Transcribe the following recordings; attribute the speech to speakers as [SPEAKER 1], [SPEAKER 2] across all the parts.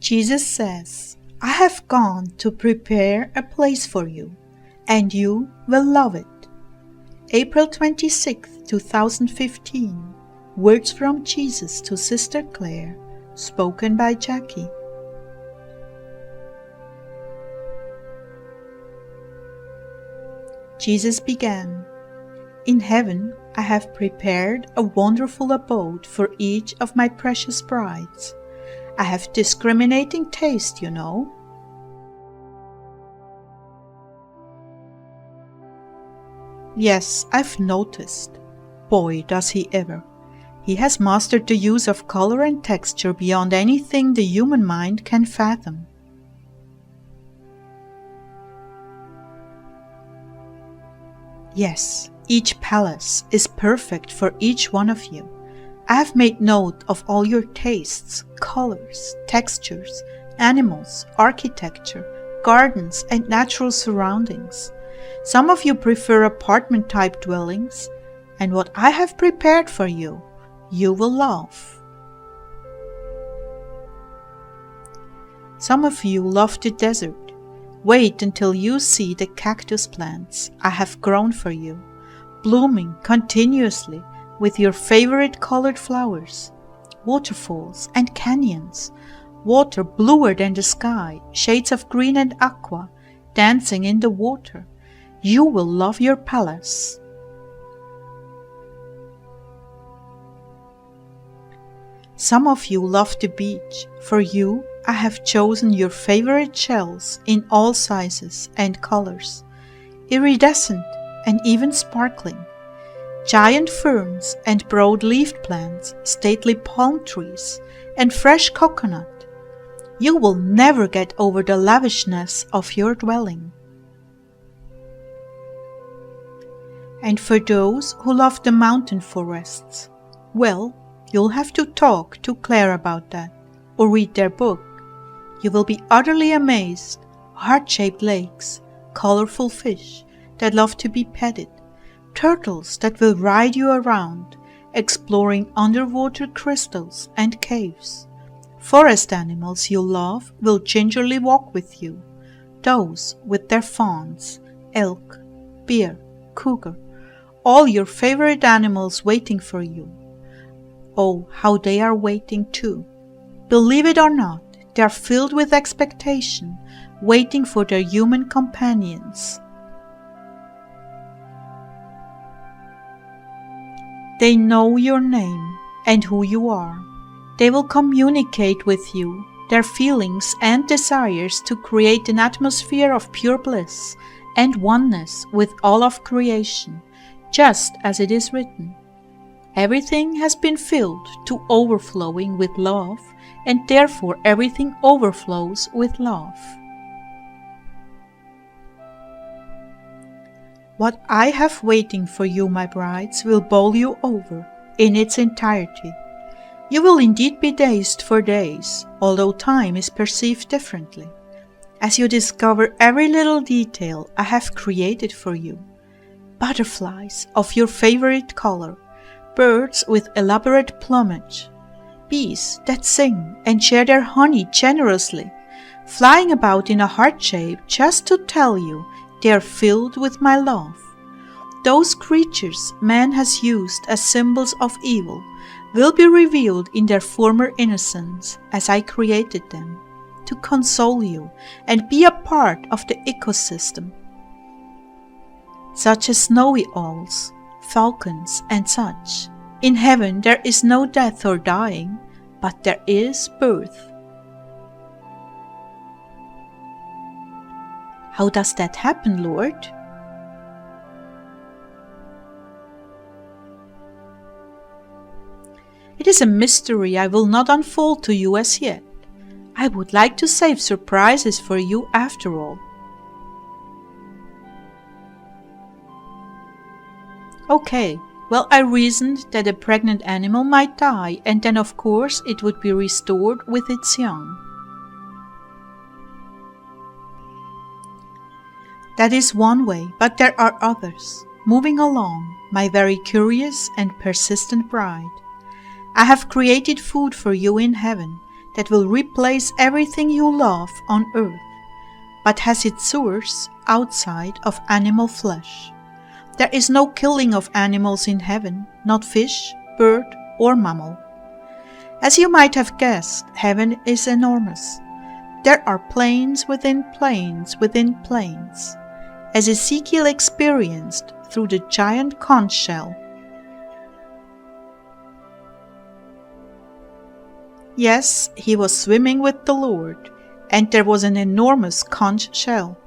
[SPEAKER 1] Jesus says, I have gone to prepare a place for you, and you will love it. April 26, 2015. Words from Jesus to Sister Clare, spoken by Jackie. Jesus began, In heaven I have prepared a wonderful abode for each of my precious brides. I have discriminating taste, you know. Yes, I've noticed. Boy, does he ever. He has mastered the use of color and texture beyond anything the human mind can fathom. Yes, each palace is perfect for each one of you. I have made note of all your tastes, colors, textures, animals, architecture, gardens, and natural surroundings. Some of you prefer apartment-type dwellings, and what I have prepared for you, you will love. Some of you love the desert. Wait until you see the cactus plants I have grown for you, blooming continuously with your favorite colored flowers, waterfalls and canyons, water bluer than the sky, shades of green and aqua, dancing in the water. You will love your palace. Some of you love the beach. For you, I have chosen your favorite shells in all sizes and colors, iridescent and even sparkling, giant ferns and broad-leaved plants, stately palm trees, and fresh coconut. You will never get over the lavishness of your dwelling. And for those who love the mountain forests, well, you'll have to talk to Clare about that, or read their book. You will be utterly amazed. Heart-shaped lakes, colorful fish that love to be petted, turtles that will ride you around, exploring underwater crystals and caves. Forest animals you love will gingerly walk with you, those with their fawns, elk, bear, cougar, all your favorite animals waiting for you. Oh, how they are waiting too. Believe it or not, they are filled with expectation, waiting for their human companions. They know your name and who you are. They will communicate with you their feelings and desires to create an atmosphere of pure bliss and oneness with all of creation, just as it is written. Everything has been filled to overflowing with love, and therefore everything overflows with love. What I have waiting for you, my brides, will bowl you over in its entirety. You will indeed be dazed for days, although time is perceived differently, as you discover every little detail I have created for you. Butterflies of your favorite color, birds with elaborate plumage, bees that sing and share their honey generously, flying about in a heart shape just to tell you they are filled with my love. Those creatures man has used as symbols of evil will be revealed in their former innocence as I created them, to console you and be a part of the ecosystem, such as snowy owls, falcons, and such. In heaven there is no death or dying, but there is birth. How does that happen, Lord? It is a mystery I will not unfold to you as yet. I would like to save surprises for you after all. Okay, well, I reasoned that a pregnant animal might die, and then of course it would be restored with its young. That is one way, but there are others. Moving along, my very curious and persistent bride. I have created food for you in heaven that will replace everything you love on earth, but has its source outside of animal flesh. There is no killing of animals in heaven, not fish, bird, or mammal. As you might have guessed, heaven is enormous. There are planes within planes within planes, as Ezekiel experienced through the giant conch shell. Yes, he was swimming with the Lord, and there was an enormous conch shell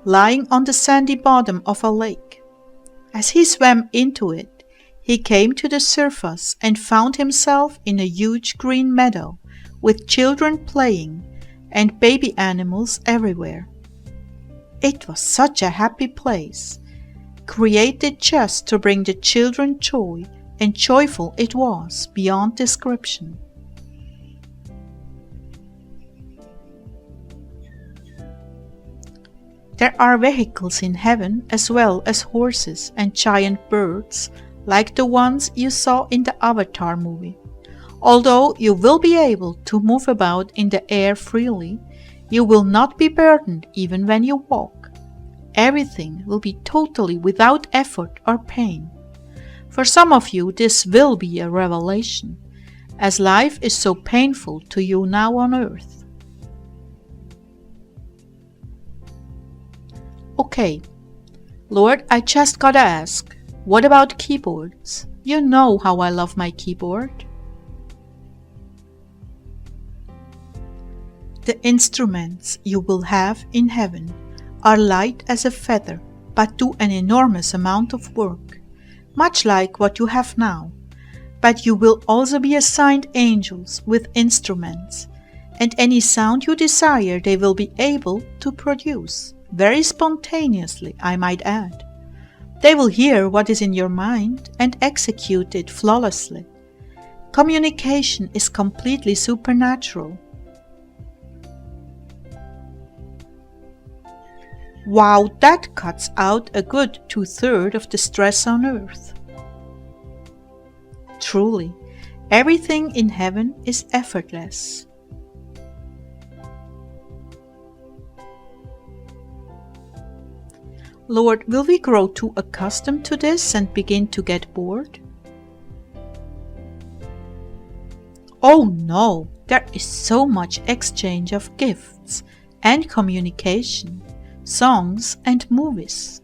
[SPEAKER 1] lying on the sandy bottom of a lake. As he swam into it, he came to the surface and found himself in a huge green meadow with children playing and baby animals everywhere. It was such a happy place, created just to bring the children joy, and joyful it was beyond description. There are vehicles in heaven as well as horses and giant birds like the ones you saw in the Avatar movie. Although you will be able to move about in the air freely, you will not be burdened even when you walk. Everything will be totally without effort or pain. For some of you this will be a revelation, as life is so painful to you now on earth. Okay, Lord, I just gotta ask, what about keyboards? You know how I love my keyboard. The instruments you will have in heaven are light as a feather, but do an enormous amount of work, much like what you have now. But you will also be assigned angels with instruments, and any sound you desire they will be able to produce. Very spontaneously, I might add. They will hear what is in your mind and execute it flawlessly. Communication is completely supernatural. Wow, that cuts out a good 2/3 of the stress on earth. Truly, everything in heaven is effortless. Lord, will we grow too accustomed to this and begin to get bored? Oh no, there is so much exchange of gifts and communication, songs and movies.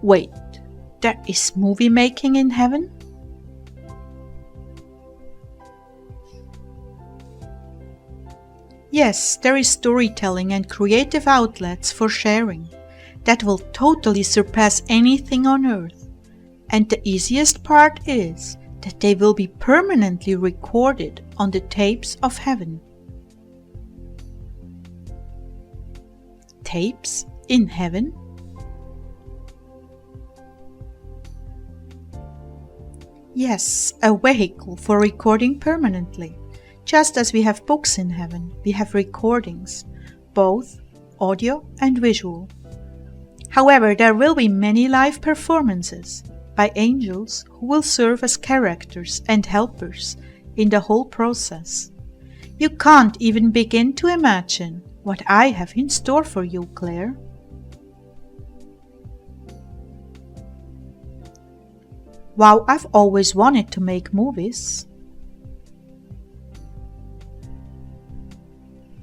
[SPEAKER 1] Wait, there is movie making in heaven? Yes, there is storytelling and creative outlets for sharing that will totally surpass anything on earth. And the easiest part is that they will be permanently recorded on the tapes of heaven. Tapes in heaven? Yes, a vehicle for recording permanently. Just as we have books in heaven, we have recordings, both audio and visual. However, there will be many live performances by angels who will serve as characters and helpers in the whole process. You can't even begin to imagine what I have in store for you, Clare. Wow, I've always wanted to make movies.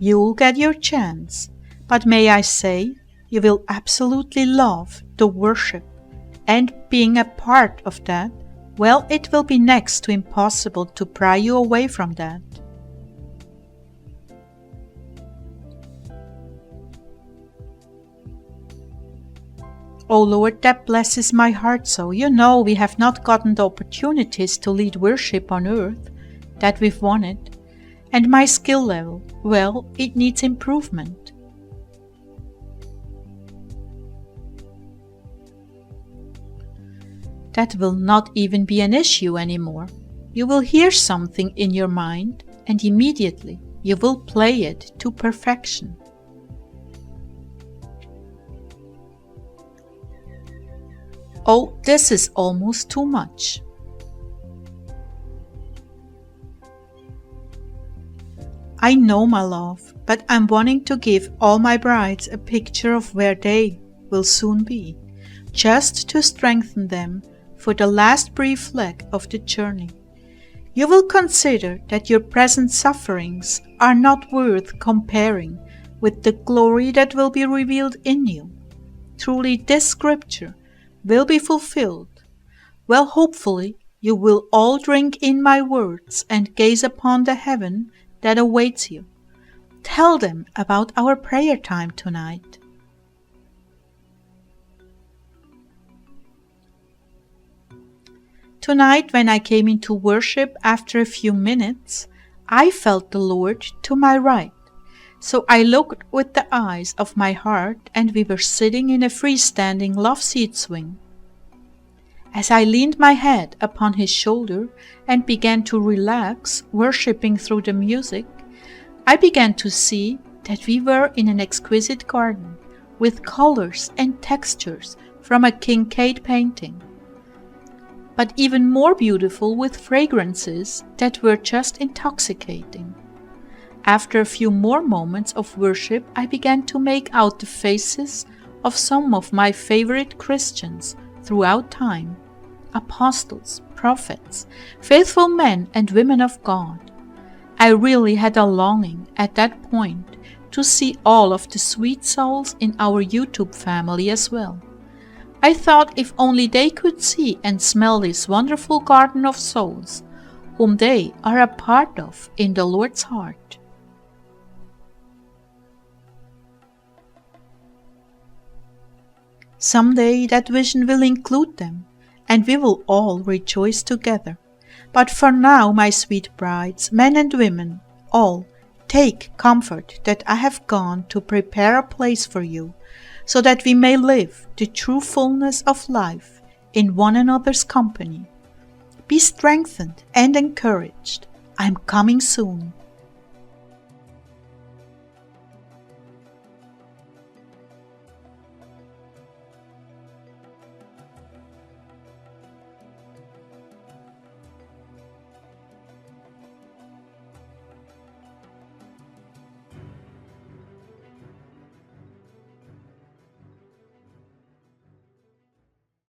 [SPEAKER 1] You'll get your chance, but may I say, you will absolutely love the worship, and being a part of that, well, it will be next to impossible to pry you away from that. Oh Lord, that blesses my heart so. You know we have not gotten the opportunities to lead worship on earth that we've wanted. And my skill level, well, it needs improvement. That will not even be an issue anymore. You will hear something in your mind and immediately you will play it to perfection. Oh, this is almost too much. I know, my love, but I'm wanting to give all my brides a picture of where they will soon be, just to strengthen them for the last brief leg of the journey. You will consider that your present sufferings are not worth comparing with the glory that will be revealed in you. Truly, this scripture will be fulfilled. Well, hopefully, you will all drink in my words and gaze upon the heaven that awaits you. Tell them about our prayer time tonight. Tonight, when I came into worship after a few minutes, I felt the Lord to my right. So I looked with the eyes of my heart, and we were sitting in a freestanding love seat swing. As I leaned my head upon his shoulder and began to relax, worshipping through the music, I began to see that we were in an exquisite garden with colors and textures from a Kincaid painting, but even more beautiful with fragrances that were just intoxicating. After a few more moments of worship, I began to make out the faces of some of my favorite Christians throughout time, apostles, prophets, faithful men and women of God. I really had a longing at that point to see all of the sweet souls in our YouTube family as well. I thought if only they could see and smell this wonderful garden of souls, whom they are a part of in the Lord's heart. Someday that vision will include them, and we will all rejoice together. But for now, my sweet brides, men and women, all, take comfort that I have gone to prepare a place for you, so that we may live the true fullness of life in one another's company. Be strengthened and encouraged. I am coming soon.